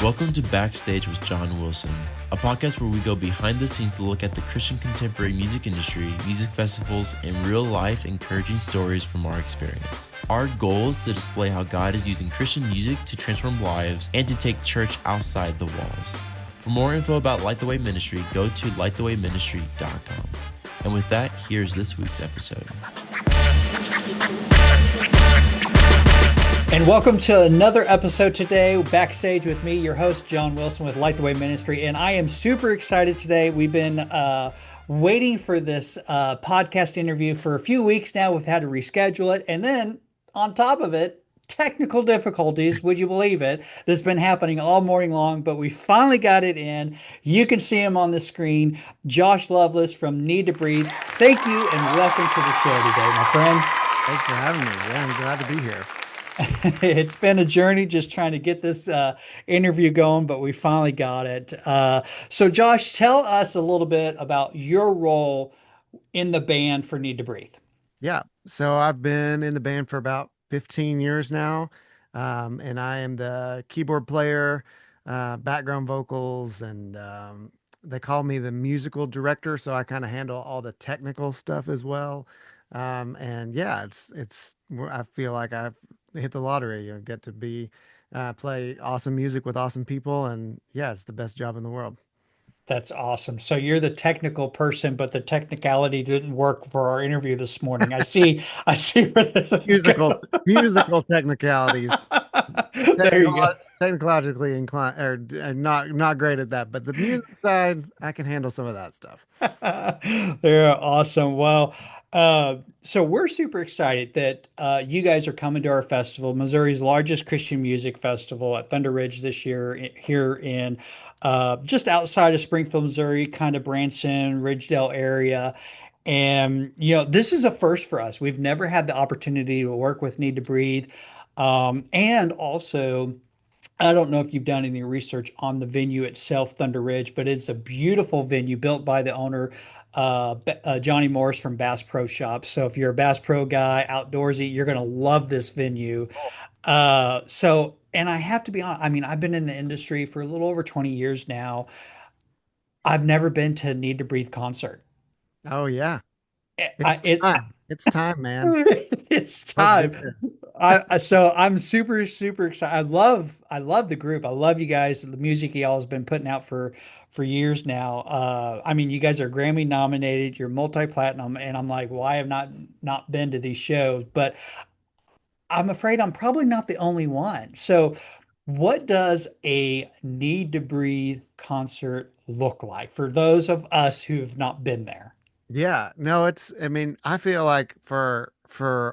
Welcome to Backstage with John Wilson, a podcast where we go behind the scenes to look at the Christian contemporary music industry, music festivals, and real-life encouraging stories from our experience. Our goal is to display how God is using Christian music to transform lives and to take church outside the walls. For more info about Light the Way Ministry, go to lightthewayministry.com. And with that, here's this week's episode. And welcome to another episode today, Backstage with me, your host, John Wilson with Light the Way Ministry. And I am super excited today. We've been waiting for this podcast interview for a few weeks now. We've had to reschedule it. And then on top of it, technical difficulties, would you believe it? That's been happening all morning long, but we finally got it in. You can see him on the screen, Josh Lovelace from Need to Breathe. Thank you and welcome to the show today, my friend. Thanks for having me. Yeah, I'm glad to be here. It's been a journey just trying to get this interview going, but we finally got it. So Josh, tell us a little bit about your role in the band for Need to Breathe. Yeah, so I've been in the band for about 15 years now, and I am the keyboard player, background vocals, and they call me the musical director, so I kind of handle all the technical stuff as well. And yeah, I feel like I've hit the lottery. You get to be play awesome music with awesome people, and yeah, it's the best job in the world. That's awesome. So you're the technical person, but the technicality didn't work for our interview this morning. I see where this is Musical, going. musical technicalities. There you go. Technologically inclined, or not great at that, but the music side, I can handle some of that stuff. They're awesome. Well, so we're super excited that you guys are coming to our festival, Missouri's largest Christian music festival at Thunder Ridge this year, here in just outside of Springfield, Missouri, kind of Branson, Ridgedale area. And, this is a first for us. We've never had the opportunity to work with Need to Breathe. And also, I don't know if you've done any research on the venue itself, Thunder Ridge, but it's a beautiful venue built by the owner, Johnny Morris from Bass Pro Shops. So if you're a Bass Pro guy, outdoorsy, you're going to love this venue. And I have to be honest, I mean, I've been in the industry for a little over 20 years now. I've never been to a Need to Breathe concert. Oh yeah, I, it's it, time. It's time, man. it's Love time. it. So I'm super, super excited. I love the group. I love you guys. The music y'all has been putting out for years now. I mean, you guys are Grammy nominated, you're multi-platinum, and I'm like, well, I have not been to these shows, but I'm afraid I'm probably not the only one. So what does a Need to Breathe concert look like for those of us who have not been there? Yeah, no, I mean, I feel like for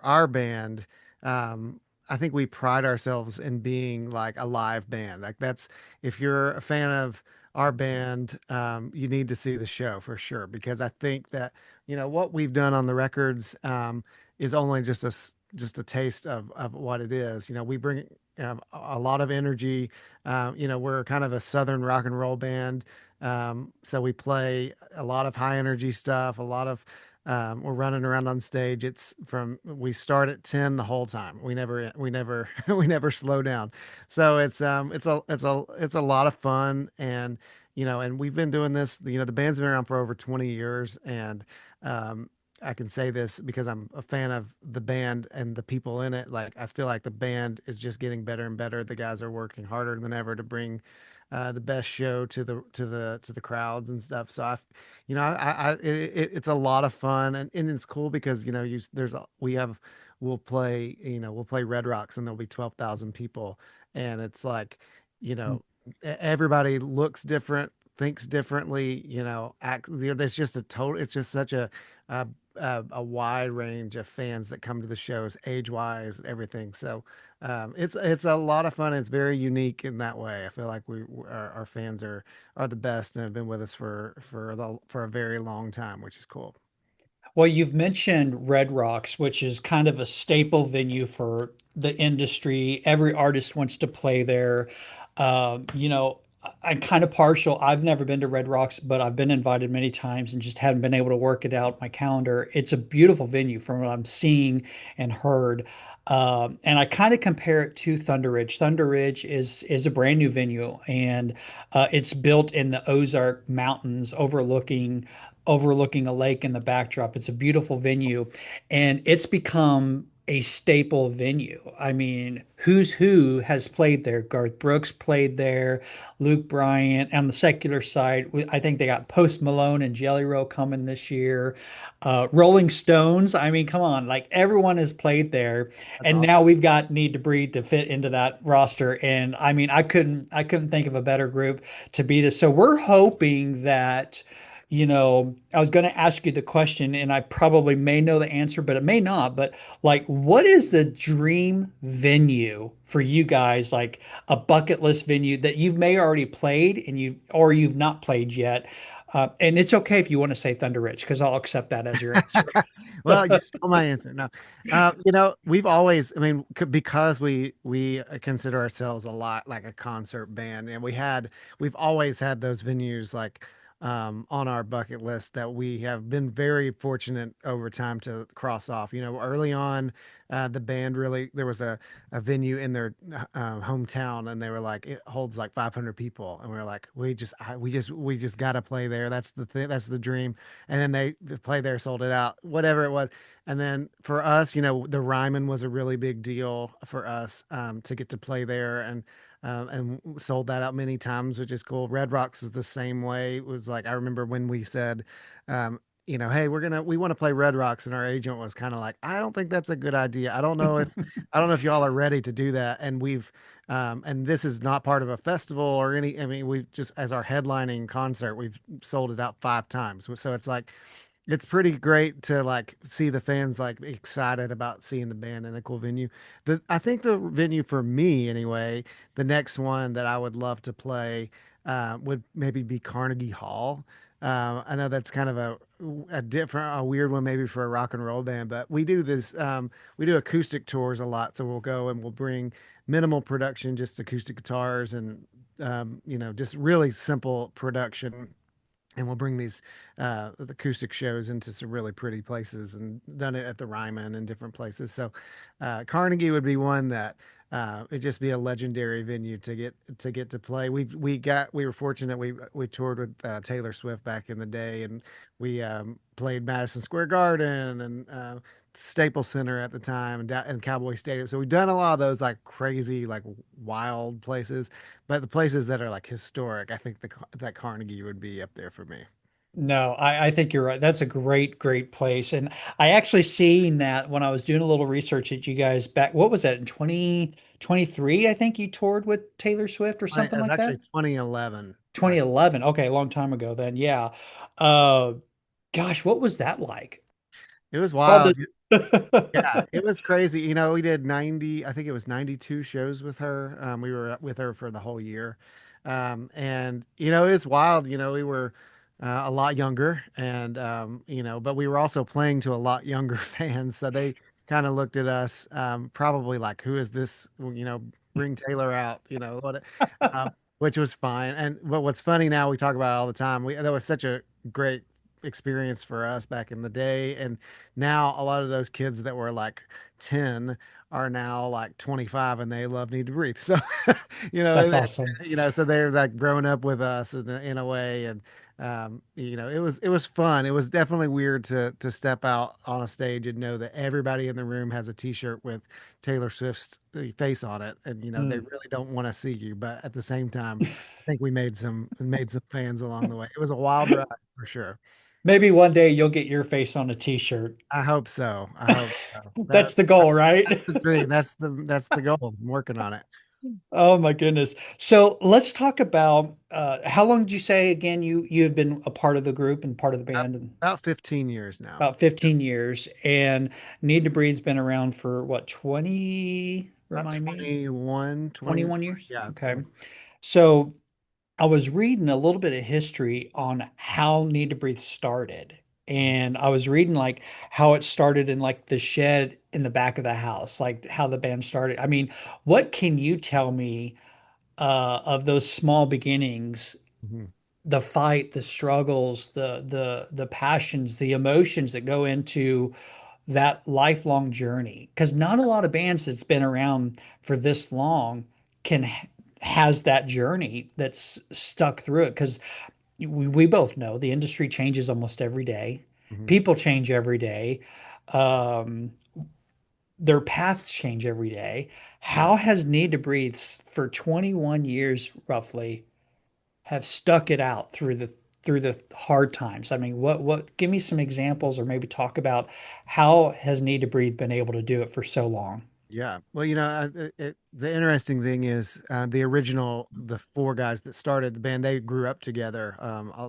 our band, I think we pride ourselves in being like a live band. Like that's if you're a fan of our band, you need to see the show for sure because I think that, what we've done on the records, is only just a taste of what it is. We bring a lot of energy. We're kind of a Southern rock and roll band. So we play a lot of high energy stuff, a lot of we're running around on stage. We start at 10 the whole time. We never slow down. So it's a lot of fun. And we've been doing this, the band's been around for over 20 years. And, I can say this because I'm a fan of the band and the people in it. Like, I feel like the band is just getting better and better. The guys are working harder than ever to bring the best show to the crowds and stuff. So it's a lot of fun and it's cool because we'll play Red Rocks and there'll be 12,000 people and it's like everybody looks different, thinks differently, there's just it's just such a wide range of fans that come to the shows, age wise, everything. So it's a lot of fun. It's very unique in that way. I feel like our fans are the best and have been with us for a very long time, which is cool. Well, you've mentioned Red Rocks, which is kind of a staple venue for the industry. Every artist wants to play there. I'm kind of partial. I've never been to Red Rocks, but I've been invited many times and just haven't been able to work it out in my calendar. It's a beautiful venue from what I'm seeing and heard. And I kind of compare it to Thunder Ridge. Thunder Ridge is a brand new venue, and it's built in the Ozark Mountains, overlooking a lake in the backdrop. It's a beautiful venue, and it's become a staple venue. I mean, who's who has played there? Garth Brooks played there. Luke Bryant. On the secular side, I think they got Post Malone and Jelly Roll coming this year. Rolling Stones. I mean, come on, like everyone has played there, That's and awesome. now we've got Need to Breathe to fit into that roster. And I mean, I couldn't think of a better group to be this. So we're hoping that. I was going to ask you the question, and I probably may know the answer, but it may not. But like, what is the dream venue for you guys? Like, a bucket list venue that you may already played and you've not played yet. And it's okay if you want to say Thunder Ridge because I'll accept that as your answer. Well, you stole my answer. No, we've always, I mean, because we consider ourselves a lot like a concert band, and we've always had those venues like on our bucket list that we have been very fortunate over time to cross off. Early on, the band really there was a venue in their hometown, and they were like it holds like 500 people, and we are like we just got to play there. That's the dream. And then they play there, sold it out, whatever it was. And then for us, the Ryman was a really big deal for us to get to play there, and sold that out many times, which is cool. Red Rocks is the same way. It was like I remember when we said, hey, we want to play Red Rocks, and our agent was kind of like, I don't think that's a good idea. I don't know if y'all are ready to do that. And this is not part of a festival or any. I mean, we've just as our headlining concert, we've sold it out 5 times. So it's like it's pretty great to like see the fans like excited about seeing the band in a cool venue. I think the venue for me anyway, the next one that I would love to play would maybe be Carnegie Hall. I know that's kind of a weird one maybe for a rock and roll band, but we do acoustic tours a lot, so we'll go and we'll bring minimal production, just acoustic guitars and just really simple production, and we'll bring these acoustic shows into some really pretty places, and done it at the Ryman and different places. So Carnegie would be one that it'd just be a legendary venue to get to play. We were fortunate we toured with Taylor Swift back in the day, and we played Madison Square Garden and Staples Center at the time, and Cowboy Stadium. So we've done a lot of those like crazy, like wild places. But the places that are like historic, I think that Carnegie would be up there for me. No, I think you're right. That's a great, great place. And I actually seen that when I was doing a little research at you guys back, what was that, in 2023? I think you toured with Taylor Swift or It something was like actually that. 2011. 2011. Okay, a long time ago then. Yeah. Gosh, what was that like? It was All wild. Yeah, the it was crazy. We did 90, I think it was 92 shows with her. We were with her for the whole year. And it was wild. We were a lot younger, and but we were also playing to a lot younger fans. So they kind of looked at us probably like, who is this? Bring Taylor out, which was fine. And but what's funny now, we talk about it all the time. That was such a great experience for us back in the day, and now a lot of those kids that were like 10 are now like 25, and they love Need to Breathe. So, That's awesome. so they're like growing up with us in a way. And, it was fun. It was definitely weird to step out on a stage and know that everybody in the room has a t-shirt with Taylor Swift's face on it. And, they Mm. really don't want to see you. But at the same time, I think we made some fans along the way. It was a wild ride for sure. Maybe one day you'll get your face on a t-shirt. I hope so. I hope so. That's the goal, right? That's the dream. That's the goal. I'm working on it. Oh my goodness. So let's talk about how long did you say again you have been a part of the group and part of the About, band? And about 15 years now. about 15 years. And Need to Breathe's been around for what, 20, About remind me? 21, 21. 21 years? Yeah. Okay. So I was reading a little bit of history on how Need to Breathe started. And I was reading like how it started in like the shed in the back of the house, like how the band started. I mean, what can you tell me of those small beginnings, Mhm. the fight, the struggles, the passions, the emotions that go into that lifelong journey. Because not a lot of bands that's been around for this long can has that journey that's stuck through it. Because we both know the industry changes almost every day. Mhm. People change every day. Um, their paths change every day. Yeah. How has Need to Breathe for 21 years roughly have stuck it out through the hard times? I mean, what give me some examples or maybe talk about how has Need to Breathe been able to do it for so long? Yeah. Well, the interesting thing is the four guys that started the band, they grew up together,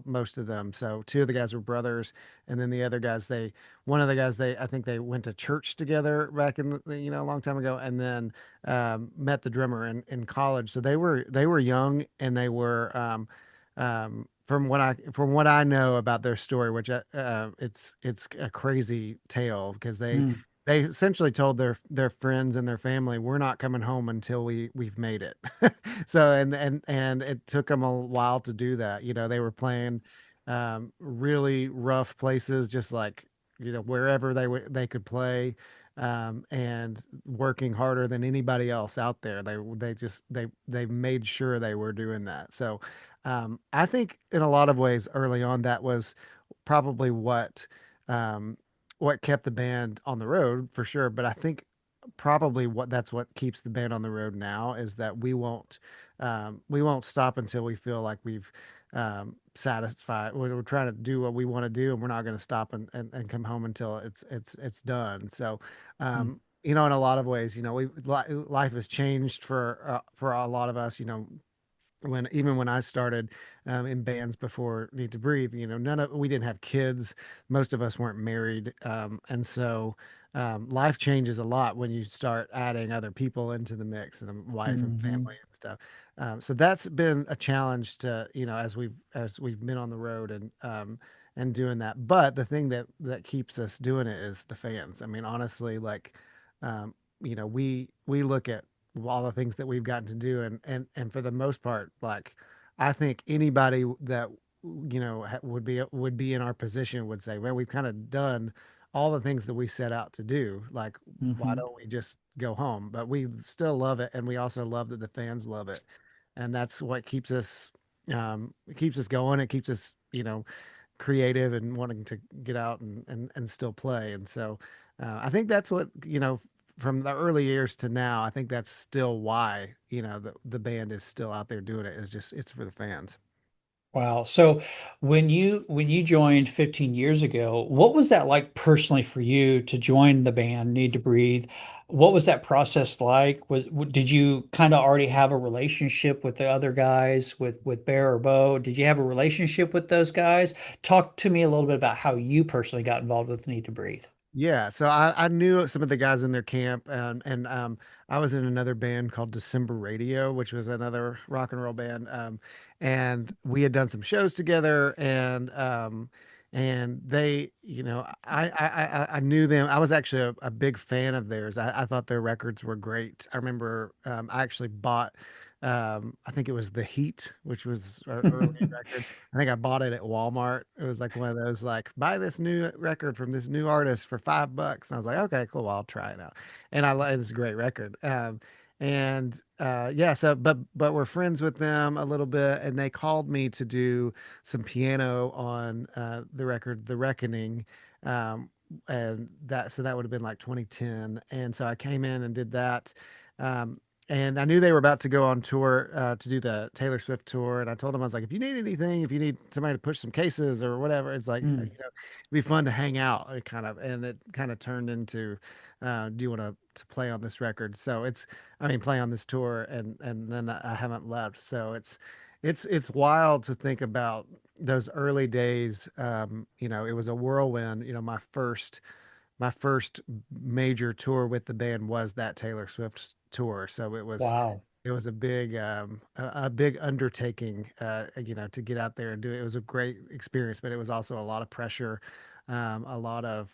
most of them. So two of the guys were brothers, and then the other guys, one of the guys, I think they went to church together back in a long time ago, and then met the drummer in college. So they were young, and they were from what I know about their story, which it's a crazy tale because Mm, they essentially told their friends and their family, "We're not coming home until we've made it." So and it took them a while to do that. They were playing really rough places, just like wherever they could play, and working harder than anybody else out there. They made sure they were doing that. So I think in a lot of ways early on that was probably um, what kept the band on the road for sure. But I think probably that's what keeps the band on the road now is that we won't stop until we feel like we've satisfied. We're trying to do what we want to do, and we're not going to stop and come home until it's done. So, mm, in a lot of ways, life has changed for a lot of us. When I started in bands before Need to Breathe, we didn't have kids. Most of us weren't married, and so life changes a lot when you start adding other people into the mix and a wife and mhm, family and stuff. So that's been a challenge to as we've been on the road and doing that. But the thing that keeps us doing it is the fans. I mean, honestly, like um, we look at all the things that we've gotten to do and for the most part, like I think anybody that would be in our position would say, well, we've kind of done all the things that we set out to do, like why mhm. don't we just go home? But we still love it, and we also love that the fans love it, and that's what keeps us going. It keeps us creative and wanting to get out and still play. And so I think that's what, from the early years to now, I think that's still why, the band is still out there doing it, is just it's for the fans. Wow. So when you joined 15 years ago, what was that like personally for you to join the band Need to Breathe? What was that process like? Did you kind of already have a relationship with the other guys with Bear or Bo? Did you have a relationship with those guys? Talk to me a little bit about how you personally got involved with Need to Breathe. Yeah, so I knew some of the guys in their camp, and I was in another band called December Radio, which was another rock and roll band, and we had done some shows together, and they, I knew them. I was actually a big fan of theirs. I thought their records were great. I remember I actually bought. I think it was The Heat, which was our early record. I think I bought it at Walmart. It was like one of those like buy this new record from this new artist for $5. And I was like, okay, cool, well, I'll try it out. And it's a great record. And yeah, so but we're friends with them a little bit, and they called me to do some piano on the record The Reckoning. Um, and that would have been like 2010. And so I came in and did that. Um, and I knew they were about to go on tour to do the Taylor Swift tour. And I told them, I was like, if you need anything, if you need somebody to push some cases or whatever, it's like, Mm. it'd be fun to hang out. And it kind of turned into, do you want to play on this record? So play on this tour. And then I haven't left. So it's wild to think about those early days. It was a whirlwind. My first major tour with the band was that Taylor Swift tour. So Wow. it was a big undertaking, to get out there and do it. It was a great experience, but it was also a lot of pressure, a lot of,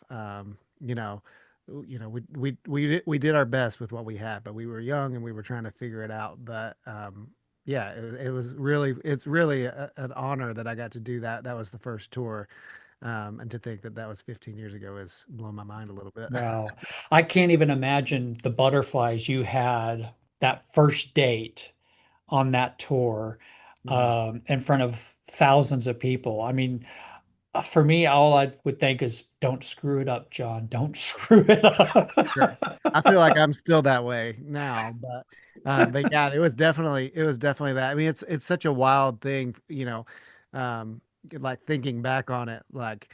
we did our best with what we had, but we were young and we were trying to figure it out. But yeah, it was really, it's really an honor that I got to do that. That was the first tour. And to think that that was 15 years ago is blowing my mind a little bit. Wow. I can't even imagine the butterflies you had that first date on that tour Mhm. in front of thousands of people. I mean, for me, all I would think is, don't screw it up, John. Don't screw it Sure. I feel up. like I'm still that way now, but yeah, it was definitely that. I mean, it's such a wild thing, like thinking back on it, like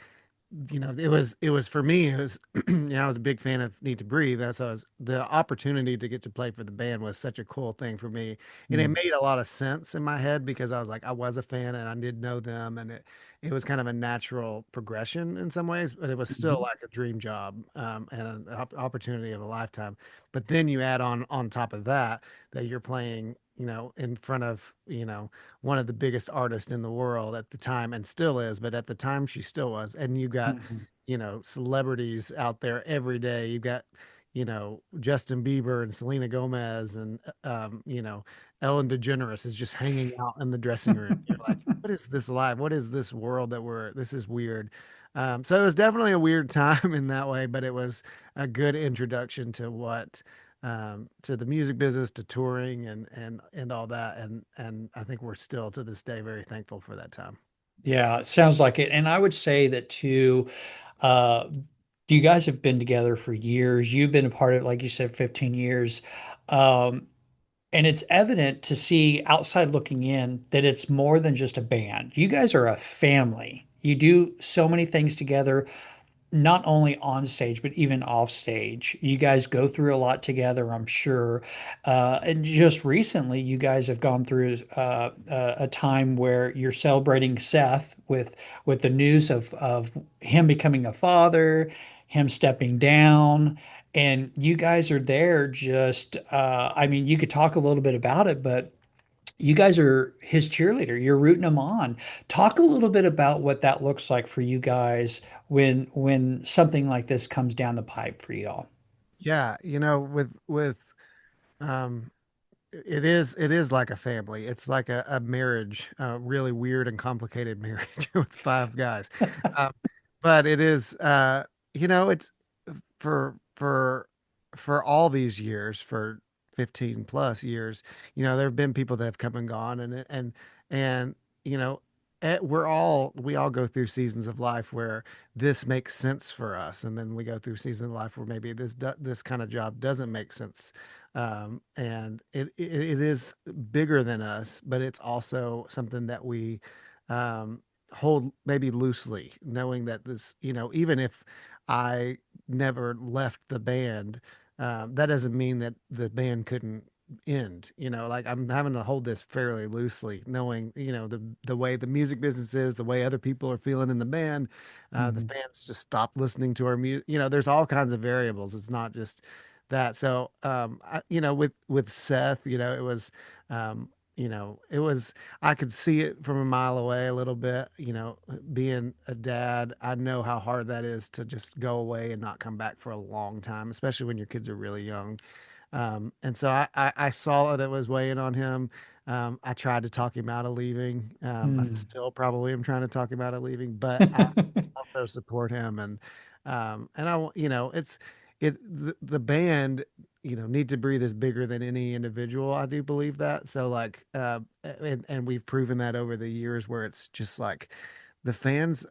it was for me, it was I was a big fan of Need to Breathe. So the opportunity to get to play for the band was such a cool thing for me. And it Mm, made a lot of sense in my head because I was like, I was a fan and I did know them, and it was kind of a natural progression in some ways, but it was still mhm, like a dream job, and an opportunity of a lifetime. But then you add on top of that that you're playing, in front of, one of the biggest artists in the world at the time, and still is, but at the time she still was. And you got, mhm. celebrities out there every day. You got, Justin Bieber and Selena Gomez and, Ellen DeGeneres is just hanging out in the dressing room. You're like, what is this life? What is this world this is weird. So it was definitely a weird time in that way, but it was a good introduction to to the music business, to touring and all that. And I think we're still to this day very thankful for that time. Yeah, it sounds like it. And I would say that too, uh, you guys have been together for years. You've been a part of, like you said, 15 years. Um, and it's evident to see outside looking in that it's more than just a band. You guys are a family. You do so many things together, not only on stage, but even off stage. You guys go through a lot together, I'm sure. And just recently, you guys have gone through a time where you're celebrating Seth with the news of him becoming a father, him stepping down. And you guys are there just, I mean, you could talk a little bit about it, but you guys are his cheerleader. You're rooting him on. Talk a little bit about what that looks like for you guys when something like this comes down the pipe for y'all. Yeah, with um it is like a family. It's like a marriage, a really weird and complicated marriage with five guys. Um, but it is, it's for for all these years, for 15 plus years, there have been people that have come and gone, and you know, we all go through seasons of life where this makes sense for us, and then we go through seasons of life where maybe this kind of job doesn't make sense. And it is bigger than us, but it's also something that we um, hold maybe loosely, knowing that this, even if I never left the band, that doesn't mean that the band couldn't end. Like I'm having to hold this fairly loosely, knowing, the way the music business is, the way other people are feeling in the band, the Mhm. fans just stop listening to our music. There's all kinds of variables. It's not just that. So, with Seth, it was, I could see it from a mile away a little bit, being a dad. I know how hard that is to just go away and not come back for a long time, especially when your kids are really young. And so I saw that it was weighing on him. I tried to talk him out of leaving. I Mm. still probably am trying to talk him out of leaving, but I also support him. And I, the band, Need to Breathe is bigger than any individual. I do believe that. So like, and we've proven that over the years where it's just like the fans,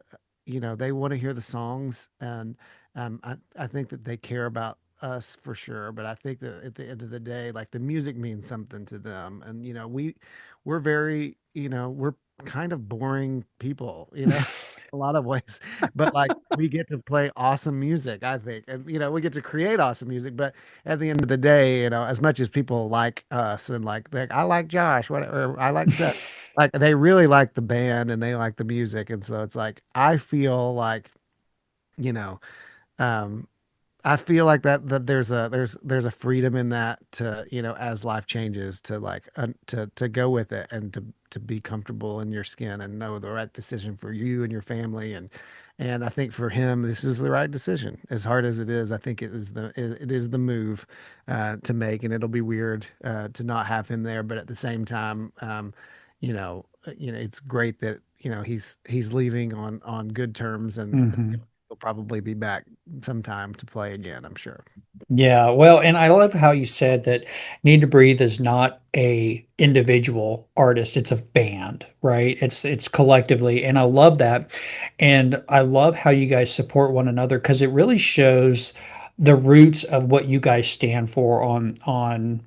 they want to hear the songs, and I think that they care about us for sure. But I think that at the end of the day, like the music means something to them, and we're very, we're kind of boring people, a lot of ways, but like we get to play awesome music, I think, and we get to create awesome music. But at the end of the day, as much as people like us and like I like Josh, whatever, I like Seth, like they really like the band and they like the music, and so it's like I feel like, you know, um, I feel like that there's a freedom in that to, as life changes to like to go with it and to be comfortable in your skin and know the right decision for you and your family and I think for him this is the right decision. As hard as it is, I think it is the move to make, and it'll be weird to not have him there, but at the same time, it's great that he's leaving on good terms, and Mhm. he'll probably be back sometime to play again, I'm sure. Yeah, well, and I love how you said that Need to Breathe is not a individual artist, it's a band, right? It's collectively, and I love that. And I love how you guys support one another because it really shows the roots of what you guys stand for on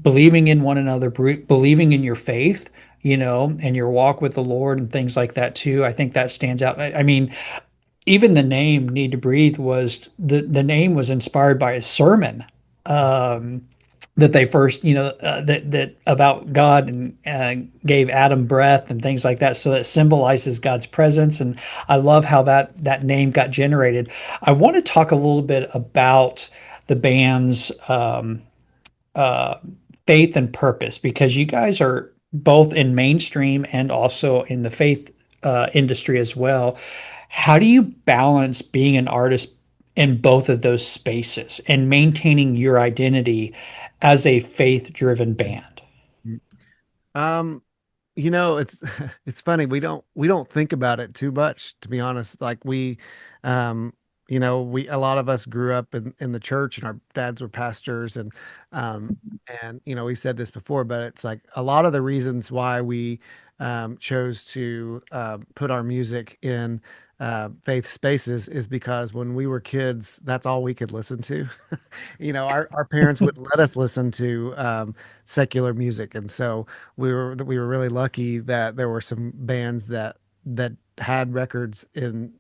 believing in one another, believing in your faith, and your walk with the Lord and things like that too. I think that stands out. I mean, even the name Need to Breathe was the name was inspired by a sermon um, that they first that about God and gave Adam breath and things like that, so that symbolizes God's presence. And I love how that name got generated. I want to talk a little bit about the band's uh, faith and purpose, because you guys are both in mainstream and also in the faith industry as well. How do you balance being an artist in both of those spaces and maintaining your identity as a faith-driven band? Um, it's it's funny. We don't think about it too much, to be honest. Like um, we a lot of us grew up in the church, and our dads were pastors, and we've said this before, but it's like a lot of the reasons why we chose to put our music in faith spaces is because when we were kids, that's all we could listen to. Our parents wouldn't let us listen to secular music, and so we were really lucky that there were some bands that had records in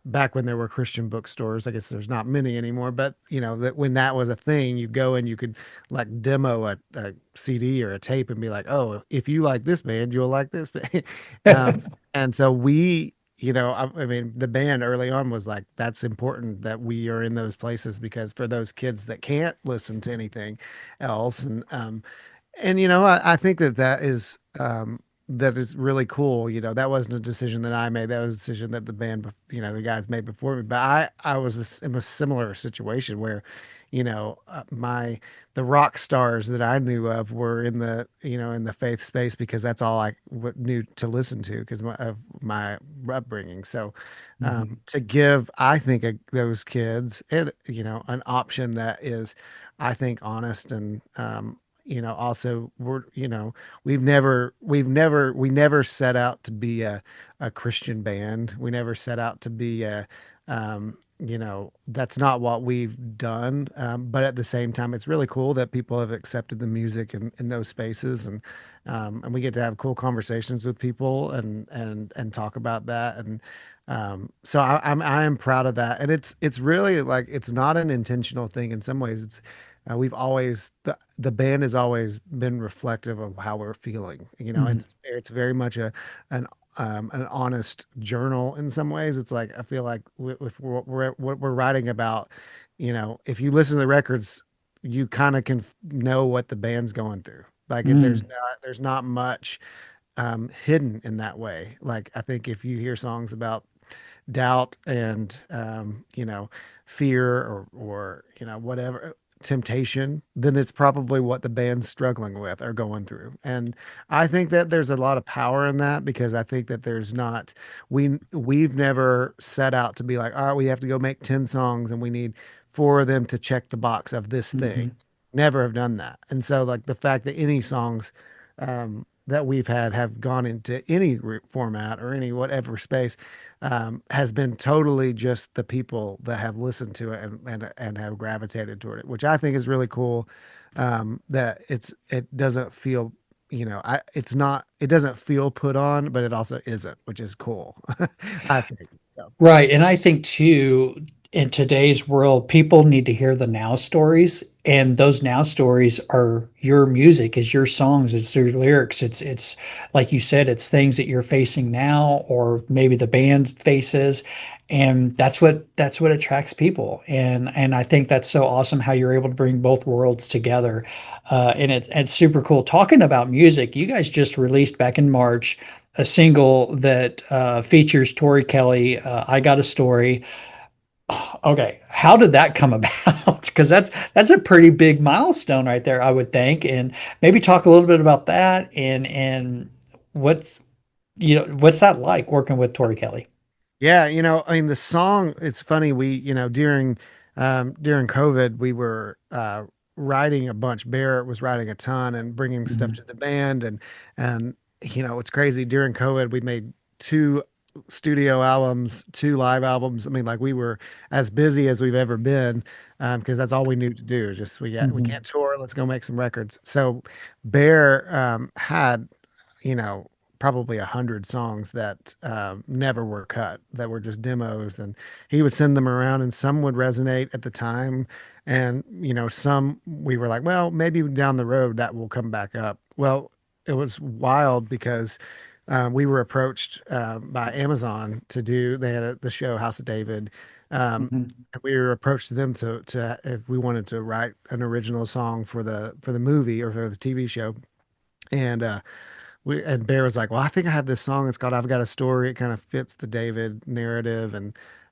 back when there were Christian bookstores. I guess there's not many anymore, but that when that was a thing, you go and you could like demo a CD or a tape and be like, oh, if you like this band, you'll like this band. And so I mean, the band early on was like, that's important that we are in those places, because for those kids that can't listen to anything else, and I think that is really cool. That wasn't a decision that I made. That was a decision that the band, the guys made before me. But I was in a similar situation where, my the rock stars that I knew of were in the faith space, because that's all I knew to listen to because of my upbringing. So, Mhm. to give, I think, those kids an option that is, I think, honest and also we never set out to be a Christian band. We never set out to be that's not what we've done. But at the same time, it's really cool that people have accepted the music in those spaces, and we get to have cool conversations with people and talk about that. And so I am proud of that. And it's really like, it's not an intentional thing in some ways. We've always the band has always been reflective of how we're feeling, Mhm. and it's very much an honest journal in some ways. It's like, I feel like if what we're writing about, if you listen to the records, you kind of can know what the band's going through. Like, Mm. there's not much hidden in that way. Like, I think if you hear songs about doubt and fear, or whatever, temptation, then it's probably what the band's struggling with or going through. And I think that there's a lot of power in that, because I think that there's not we've never set out to be like, all right, we have to go make 10 songs and we need four of them to check the box of this thing. Mhm. Never have done that. And so, like, the fact that any songs that we've had have gone into any format or any whatever space has been totally just the people that have listened to it and have gravitated toward it, which I think is really cool. That it doesn't feel, it doesn't feel put on, but it also isn't, which is cool. I think so. Right. And I think too, in today's world, people need to hear the now stories. And those now stories are your music, is your songs, it's your lyrics. It's like you said, it's things that you're facing now, or maybe the band faces. and that's what attracts people. And I think that's so awesome how you're able to bring both worlds together. And it's super cool. Talking about music, you guys just released back in March a single that features Tori Kelly, I Got a Story. Okay, how did that come about? Because that's a pretty big milestone right there, I would think. And maybe talk a little bit about that and what's what's that like working with Tori Kelly? Yeah, I mean the song, it's funny, during COVID, we were writing a bunch. Barrett was writing a ton and bringing stuff Mhm. to the band and it's crazy. During COVID, we made two studio albums, two live albums. I mean, like we were as busy as we've ever been because that's all we knew to do. Just we Mhm. can't tour, let's go make some records. So Bear had you know, probably 100 songs that never were cut, that were just demos. And he would send them around, and some would resonate at the time. And, some we were like, well, maybe down the road that will come back up. Well, it was wild because we were approached by Amazon to do, they had the show House of David. Um, Mhm. and we were approached to them to if we wanted to write an original song for the movie or for the TV show. And Bear was like, "Well, I think I have this song. It's called I've Got a Story. It kind of fits the David narrative."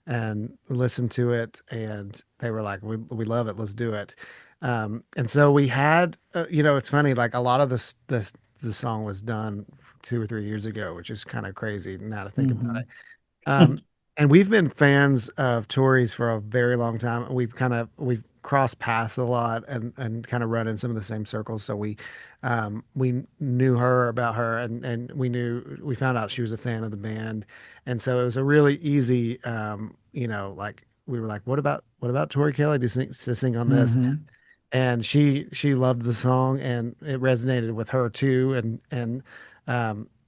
And listened to it, and they were like, "We love it. Let's do it." And so we had, it's funny. Like a lot of the song was done 2 or 3 years ago, which is kind of crazy now to think about it. Mhm. Um, and we've been fans of Tori's for a very long time. We've crossed paths a lot and kind of run in some of the same circles. So we knew her about her and we found out she was a fan of the band. And so it was a really easy like we were like, what about Tori Kelly to sing on this? Mhm. And she loved the song and it resonated with her too.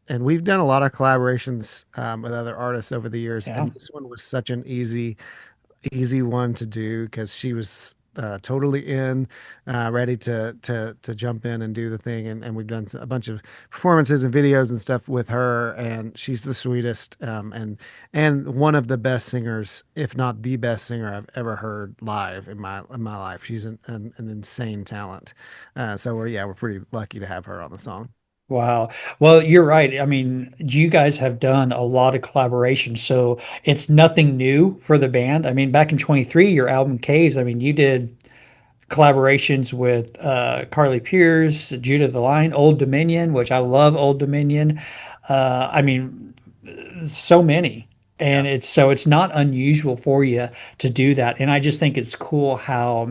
And we've done a lot of collaborations with other artists over the years, Yeah. and this one was such an easy one to do because she was totally ready to jump in and do the thing. And we've done a bunch of performances and videos and stuff with her, and she's the sweetest and one of the best singers, if not the best singer I've ever heard live in my life. She's an insane talent. So we're pretty lucky to have her on the song. Wow. Well, you're right. I mean, you guys have done a lot of collaborations, so it's nothing new for the band. I mean, back in 23, your album Caves, I mean, you did collaborations with Carly Pierce, Judah the Lion, Old Dominion, which I love Old Dominion. I mean, so many. Yeah. And it's not unusual for you to do that. And I just think it's cool how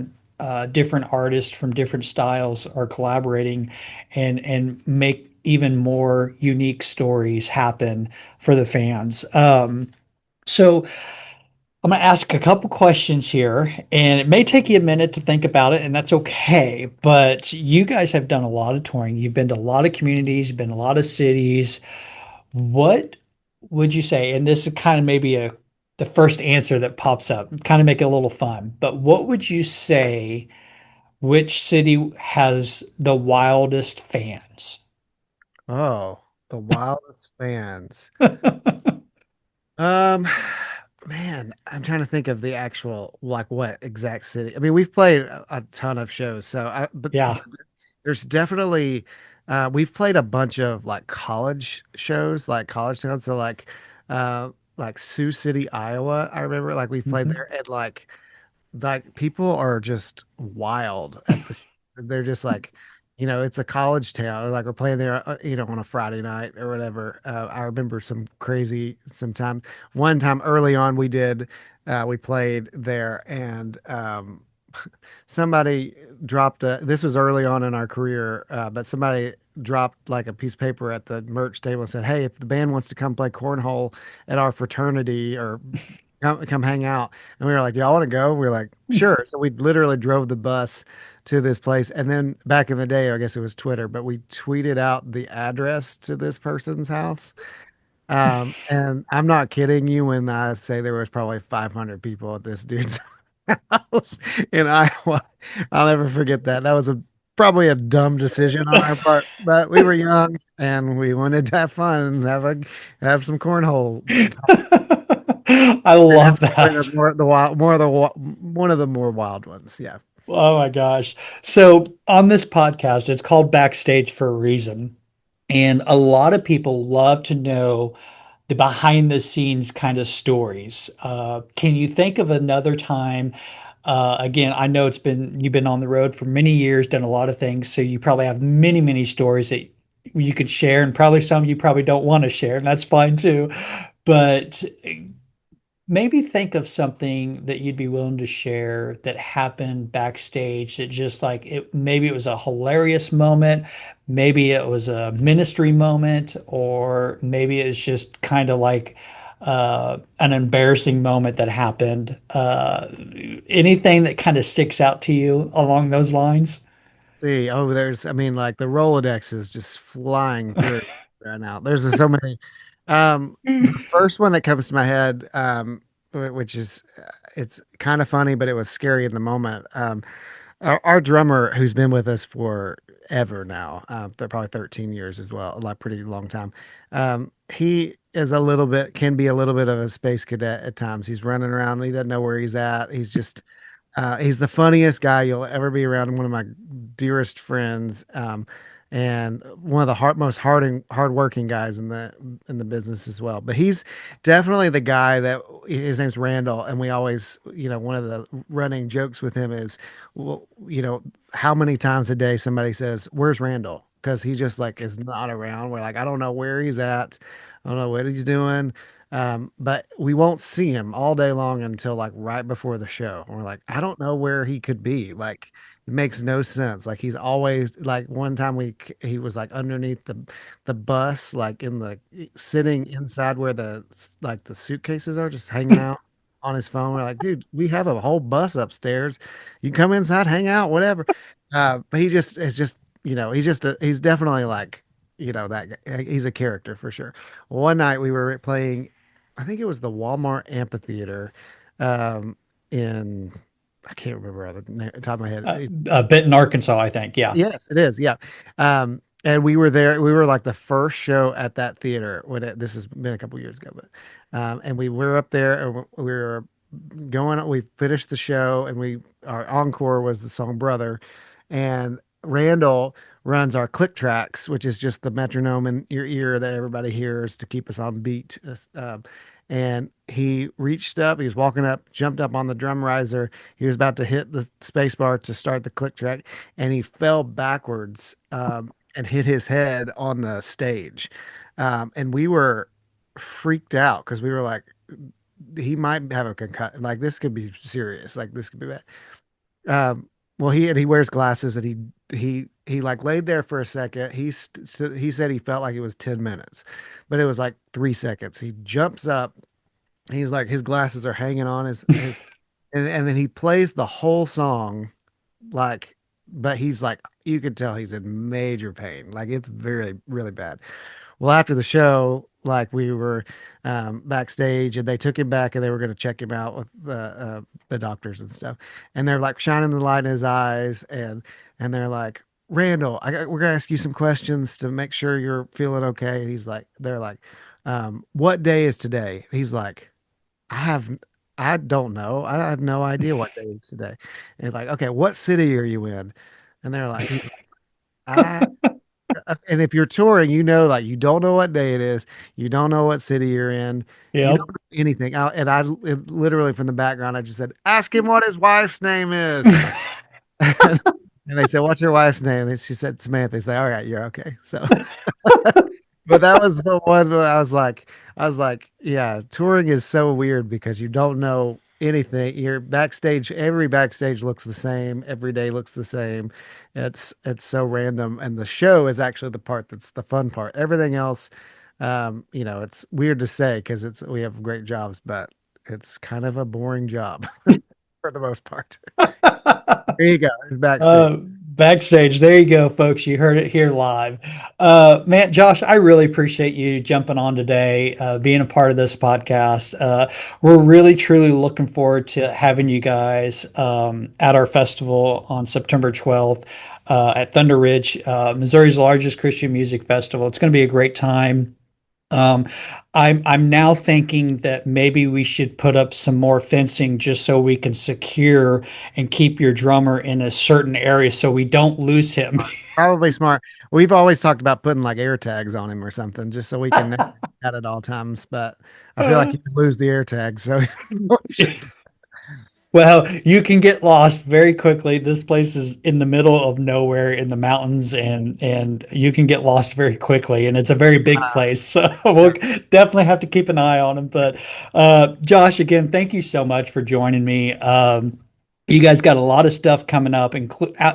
different artists from different styles are collaborating and make even more unique stories happen for the fans. So I'm going to ask a couple questions here, and it may take you a minute to think about it, and that's okay. But you guys have done a lot of touring. You've been to a lot of communities, been to a lot of cities. What would you say? And this is kind of maybe the first answer that pops up, kind of make it a little fun. But what would you say? Which city has the wildest fans? Oh, the wildest fans. Um, man, I'm trying to think of the actual, like, what exact city. I mean, we've played a ton of shows, but Yeah. there's definitely we've played a bunch of like college shows, like college towns. So like Sioux City, Iowa. I remember like we played Mhm. there, and like people are just wild at they're just like, it's a college town. Like we're playing there, on a Friday night or whatever. I remember one time early on we played there, and somebody this was early on in our career, but somebody dropped like a piece of paper at the merch table and said, "Hey, if the band wants to come play cornhole at our fraternity or come hang out." And we were like, "Do y'all want to go?" We were like, "Sure." So we literally drove the bus to this place. And then back in the day, I guess it was Twitter, but we tweeted out the address to this person's house. And I'm not kidding you when I say there was probably 500 people at this dude's house in Iowa. I'll never forget that. That was probably a dumb decision on our part, but we were young and we wanted to have fun and have some cornhole. I And love that's probably that. the wild, more of the one of the more wild ones. Yeah. Oh my gosh. So on this podcast, it's called Backstage for a reason. And a lot of people love to know the behind the scenes kind of stories. Can you think of another time? Again, I know you've been on the road for many years, done a lot of things, so you probably have many, many stories that you could share, and probably some you probably don't want to share, and that's fine too. But maybe think of something that you'd be willing to share that happened backstage that just like it, maybe it was a hilarious moment, maybe it was a ministry moment, or maybe it's just kind of like an embarrassing moment that happened. Anything that kind of sticks out to you along those lines? See, oh, I mean, like the Rolodex is just flying through right now. There's so many. The first one that comes to my head, which is, it's kind of funny, but it was scary in the moment. Our drummer, who's been with us for ever now, they're probably 13 years as well, like pretty long time. He is can be a little bit of a space cadet at times. He's running around, he doesn't know where he's at. He's the funniest guy you'll ever be around. One of my dearest friends, and one of the most hardworking guys in the business as well. But he's definitely the guy that his name's Randall, and we always, one of the running jokes with him is, well, how many times a day somebody says, "Where's Randall?" Because he just like is not around. We're like, I don't know where he's at. I don't know what he's doing. But we won't see him all day long until like right before the show. And we're like, I don't know where he could be. Like, it makes no sense. Like he's always like one time he was like underneath the bus, like sitting inside where the suitcases are, just hanging out on his phone. We're like, dude, we have a whole bus upstairs. You come inside, hang out, whatever. But he just is just he's definitely like he's a character for sure. One night we were playing, I think it was the Walmart amphitheater, um, in I can't remember top of my head. Benton, Arkansas, I think. Yeah. Yes, it is. Yeah. And we were there. We were like the first show at that theater this has been a couple years ago, but and we were up there and we were we finished the show and our encore was the song Brother, and Randall runs our click tracks, which is just the metronome in your ear that everybody hears to keep us on beat. And he reached up, he was walking up, jumped up on the drum riser. He was about to hit the space bar to start the click track, and he fell backwards, and hit his head on the stage. And we were freaked out because we were like, he might have a concussion. Like this could be serious. Like this could be bad. Well, he wears glasses, and he like laid there for a second. He said he felt like it was 10 minutes, but it was like 3 seconds. He jumps up. He's like his glasses are hanging on his and then he plays the whole song, like, but he's like, you could tell he's in major pain. Like it's very really bad. Well, after the show, like we were backstage, and they took him back, and they were going to check him out with the doctors and stuff. And they're like shining the light in his eyes, and they're like, Randall, we're going to ask you some questions to make sure you're feeling okay. And they're like, what day is today? He's like, I have. I don't know. I have no idea what day is today. And like, okay, what city are you in? And they're like, I and if you're touring, like you don't know what day it is, you don't know what city you're in, you Yep. don't know anything. Literally from the background, I just said, "Ask him what his wife's name is." And they said, "What's your wife's name?" And she said, "Samantha." They say, "All right, you're okay." So, but that was the one where I was like, yeah, touring is so weird because you don't know anything. You're backstage, every backstage looks the same, every day looks the same. It's so random. And the show is actually the part that's the fun part. Everything else, it's weird to say because we have great jobs, but it's kind of a boring job for the most part. There you go, backstage. Backstage. There you go, folks. You heard it here live. Man, Josh, I really appreciate you jumping on today, being a part of this podcast. We're really, truly looking forward to having you guys at our festival on September 12th at Thunder Ridge, Missouri's largest Christian music festival. It's going to be a great time. Um, I'm now thinking that maybe we should put up some more fencing just so we can secure and keep your drummer in a certain area so we don't lose him. Probably smart. We've always talked about putting like air tags on him or something, just so we can know at all times. But I feel like you could lose the air tag, so we should. Well, you can get lost very quickly. This place is in the middle of nowhere in the mountains, and you can get lost very quickly. And it's a very big place, so we'll definitely have to keep an eye on them. But Josh, again, thank you so much for joining me. You guys got a lot of stuff coming up,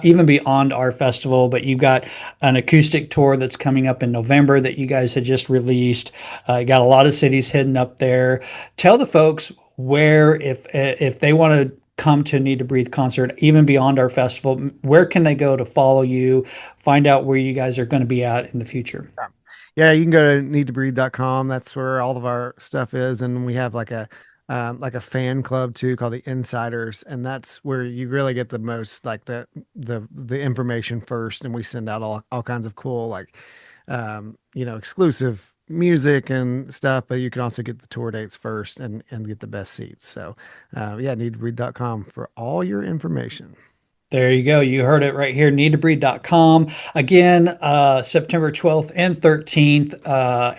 even beyond our festival. But you've got an acoustic tour that's coming up in November that you guys had just released. You got a lot of cities heading up there. Tell the folks where, if they want to come to a Need to Breathe concert, even beyond our festival, where can they go to follow you, find out where you guys are going to be at in the future? Yeah, you can go to needtobreathe.com. That's where all of our stuff is, and we have like a fan club too called the Insiders, and that's where you really get the most like the information first, and we send out all kinds of cool like exclusive music and stuff, but you can also get the tour dates first and get the best seats. So yeah, needtobreathe.com for all your information. There you go. You heard it right here. Needtobreathe.com. Again, September 12th and 13th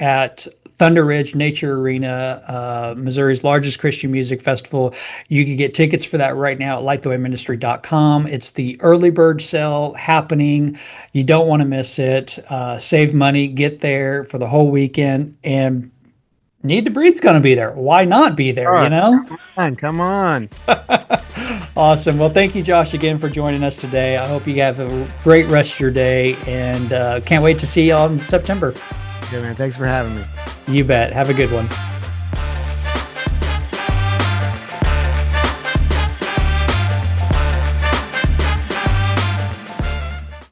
at Thunder Ridge Nature Arena, Missouri's largest Christian music festival. You can get tickets for that right now at lightthewayministry.com. It's the early bird sale happening. You don't want to miss it. Save money, get there for the whole weekend, and Need to Breathe's going to be there. Why not be there, All you right, know? come on. Awesome. Well, thank you, Josh, again for joining us today. I hope you have a great rest of your day, and can't wait to see you on September. Okay, man. Thanks for having me. You bet. Have a good one.